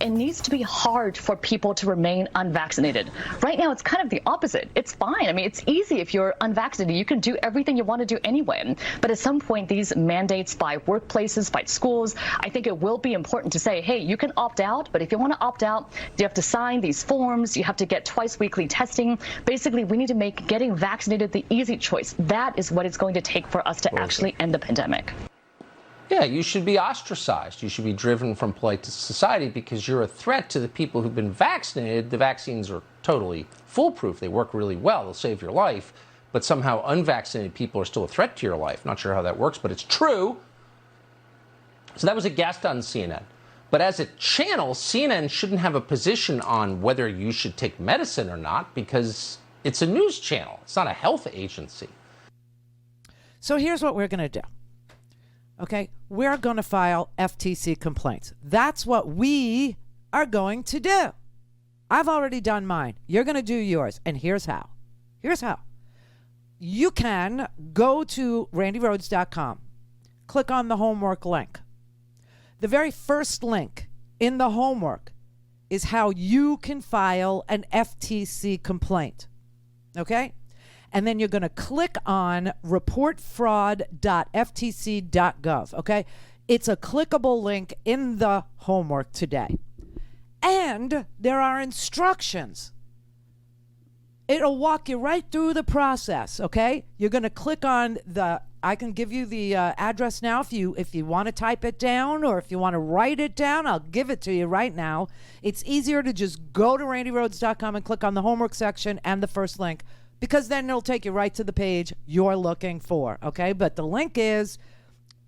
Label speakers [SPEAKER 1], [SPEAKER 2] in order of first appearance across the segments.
[SPEAKER 1] it needs to be hard for people to remain unvaccinated. Right now, it's kind of the opposite. It's fine. I mean, it's easy if you're unvaccinated. You can do everything you want to do anyway. But at some point, these mandates by workplaces, by schools, I think it will be important to say, hey, you can opt out, but if you want to opt out, you have to sign these forms. You have to get twice weekly testing. Basically, we need to make getting vaccinated the easy choice. That is what it's going to take for us to actually end the pandemic.
[SPEAKER 2] Yeah, you should be ostracized. You should be driven from polite society because you're a threat to the people who've been vaccinated. The vaccines are totally foolproof. They work really well. They'll save your life. But somehow unvaccinated people are still a threat to your life. Not sure how that works, but it's true. So that was a guest on CNN. But as a channel, CNN shouldn't have a position on whether you should take medicine or not because it's a news channel. It's not a health agency.
[SPEAKER 3] So here's what we're going to do. Okay, we're going to file FTC complaints. That's what we are going to do. I've already done mine. You're going to do yours. And here's how. Here's how. You can go to randirhodes.com, click on the homework link. The very first link in the homework is how you can file an FTC complaint. Okay? And then you're going to click on reportfraud.ftc.gov, okay? It's a clickable link in the homework today. And there are instructions. It'll walk you right through the process, okay? You're going to click on I can give you the address now if you want to type it down or if you want to write it down, I'll give it to you right now. It's easier to just go to randirhodes.com and click on the homework section and the first link, because then it'll take you right to the page you're looking for, okay? But the link is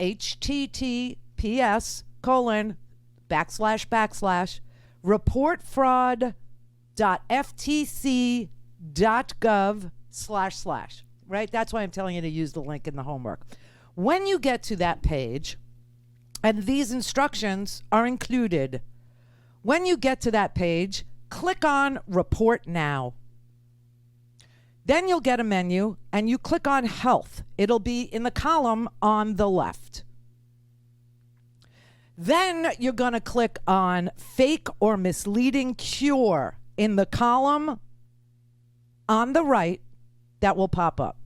[SPEAKER 3] https://reportfraud.ftc.gov// right? That's why I'm telling you to use the link in the homework. When you get to that page, and these instructions are included, when you get to that page, click on Report Now. Then you'll get a menu and you click on Health. It'll be in the column on the left. Then you're going to click on Fake or Misleading Cure in the column on the right. That will pop up.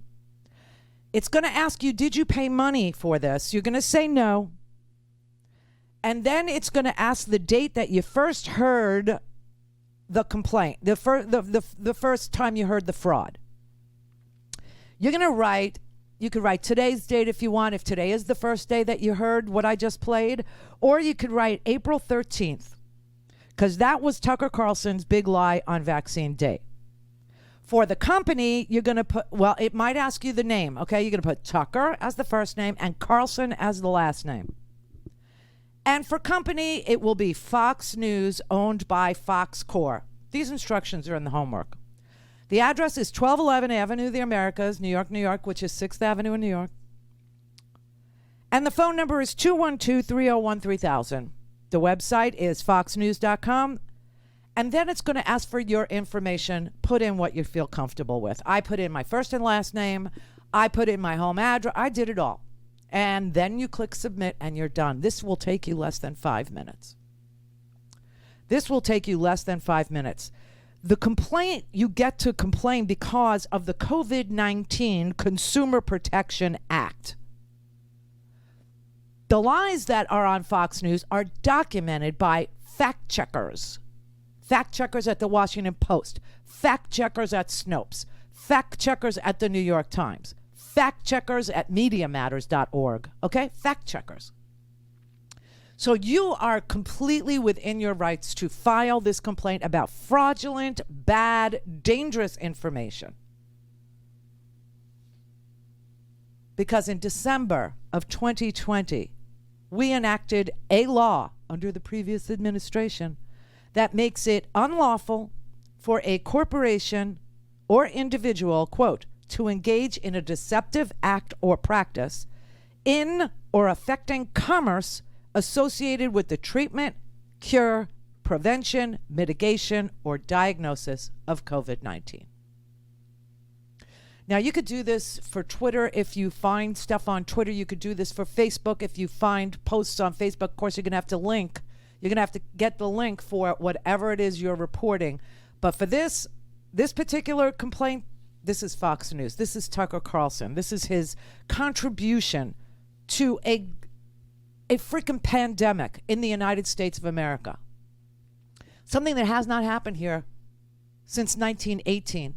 [SPEAKER 3] It's going to ask you, did you pay money for this? You're going to say no. And then it's going to ask the date that you first heard the complaint, the first time you heard the fraud. You're going to write, you could write today's date if you want, if today is the first day that you heard what I just played, or you could write April 13th, because that was Tucker Carlson's big lie on vaccine date. For the company, you're going to put, well, it might ask you the name, okay? You're going to put Tucker as the first name and Carlson as the last name. And for company, it will be Fox News, owned by Fox Corp. These instructions are in the homework. The address is 1211 Avenue of the Americas, New York, New York, which is 6th Avenue in New York. And the phone number is 212-301-3000. The website is foxnews.com. And then it's going to ask for your information. Put in what you feel comfortable with. I put in my first and last name. I put in my home address. I did it all. And then you click submit and you're done. This will take you less than 5 minutes. This will take you less than 5 minutes. The complaint, you get to complain because of the COVID-19 Consumer Protection Act. The lies that are on Fox News are documented by fact checkers. Fact checkers at the Washington Post, fact checkers at Snopes, fact checkers at the New York Times, fact checkers at MediaMatters.org. Okay? Fact checkers. So you are completely within your rights to file this complaint about fraudulent, bad, dangerous information. Because in December of 2020, we enacted a law under the previous administration that makes it unlawful for a corporation or individual, quote, to engage in a deceptive act or practice in or affecting commerce associated with the treatment, cure, prevention, mitigation, or diagnosis of COVID-19. Now, you could do this for Twitter if you find stuff on Twitter. You could do this for Facebook if you find posts on Facebook. Of course, you're going to have to link You're going to have to get the link for whatever it is you're reporting. But for this particular complaint, this is Fox News. This is Tucker Carlson. This is his contribution to a freaking pandemic in the United States of America. Something that has not happened here since 1918,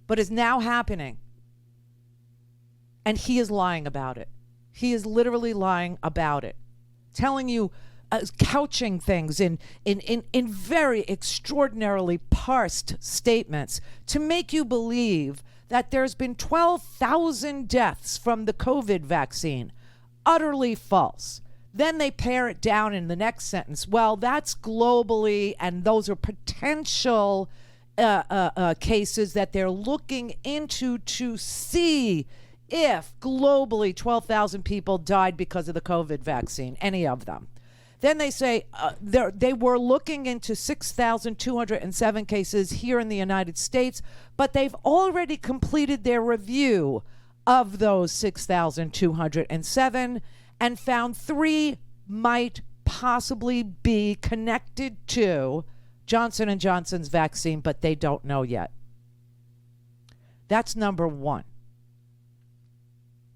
[SPEAKER 3] but is now happening. And he is lying about it. He is literally lying about it. Telling you, couching things in very extraordinarily parsed statements to make you believe that there's been 12,000 deaths from the COVID vaccine. Utterly false. Then they pare it down in the next sentence. Well, that's globally, and those are potential cases that they're looking into to see if globally 12,000 people died because of the COVID vaccine, any of them. Then they say they were looking into 6,207 cases here in the United States, but they've already completed their review of those 6,207 and found 3 might possibly be connected to Johnson & Johnson's vaccine, but they don't know yet. That's number one.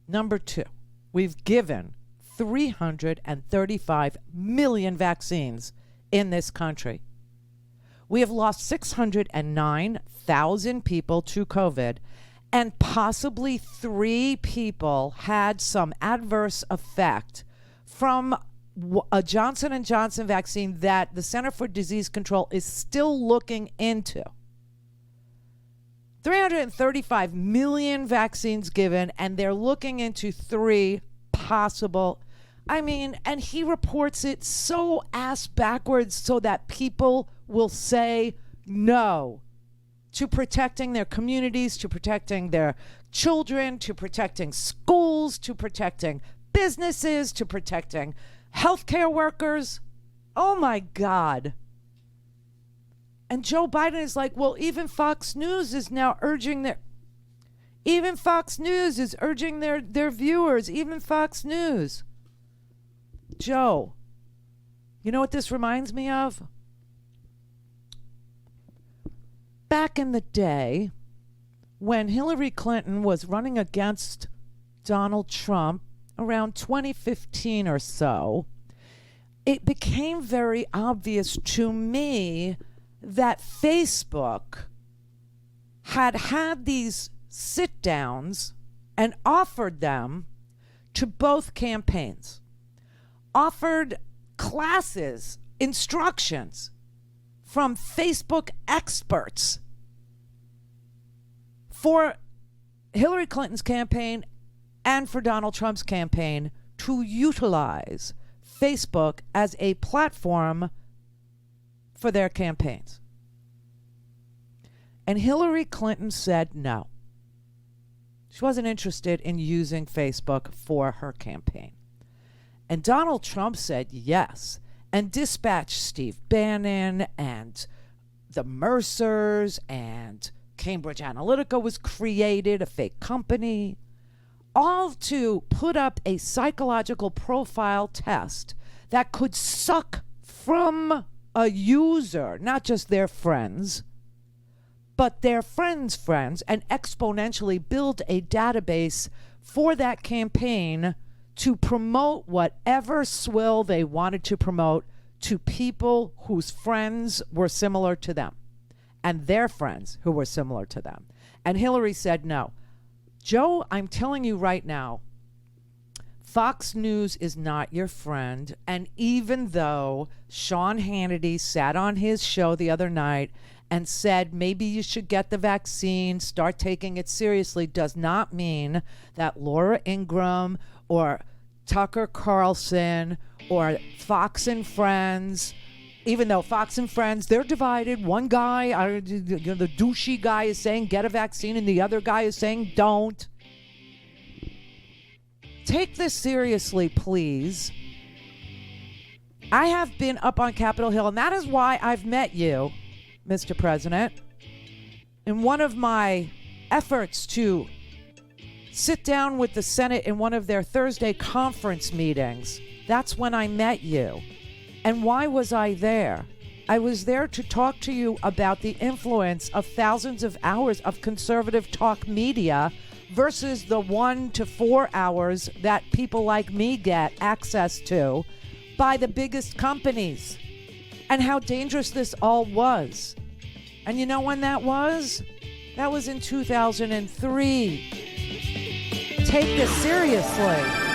[SPEAKER 3] Number two, we've given 335 million vaccines in this country. We have lost 609,000 people to COVID, and possibly 3 people had some adverse effect from a Johnson & Johnson vaccine that the Center for Disease Control is still looking into. 335 million vaccines given, and they're looking into 3 possible. I mean, and he reports it so ass backwards so that people will say no to protecting their communities, to protecting their children, to protecting schools, to protecting businesses, to protecting healthcare workers. Oh my God. And Joe Biden is like, well, even Fox News is now urging their viewers, even Fox News. Joe, you know what this reminds me of? Back in the day when Hillary Clinton was running against Donald Trump around 2015 or so, it became very obvious to me that Facebook had these sit-downs and offered them to both campaigns. Offered classes, instructions from Facebook experts for Hillary Clinton's campaign and for Donald Trump's campaign to utilize Facebook as a platform for their campaigns. And Hillary Clinton said no. She wasn't interested in using Facebook for her campaign. And Donald Trump said yes, and dispatched Steve Bannon and the Mercers, and Cambridge Analytica was created, a fake company, all to put up a psychological profile test that could suck from a user, not just their friends, but their friends' friends, and exponentially build a database for that campaign to promote whatever swill they wanted to promote to people whose friends were similar to them and their friends who were similar to them. And Hillary said no. Joe, I'm telling you right now, Fox News is not your friend. And even though Sean Hannity sat on his show the other night and said maybe you should get the vaccine, start taking it seriously, does not mean that Laura Ingraham or Tucker Carlson or Fox and Friends, even though Fox and Friends, they're divided. One guy, the douchey guy, is saying get a vaccine, and the other guy is saying don't. Take this seriously, please. I have been up on Capitol Hill, and that is why I've met you, Mr. President. In one of my efforts to sit down with the Senate in one of their Thursday conference meetings, that's when I met you. And why was I there? I was there to talk to you about the influence of thousands of hours of conservative talk media versus the 1 to 4 hours that people like me get access to by the biggest companies, and how dangerous this all was. And you know when that was? That was in 2003. Take this seriously.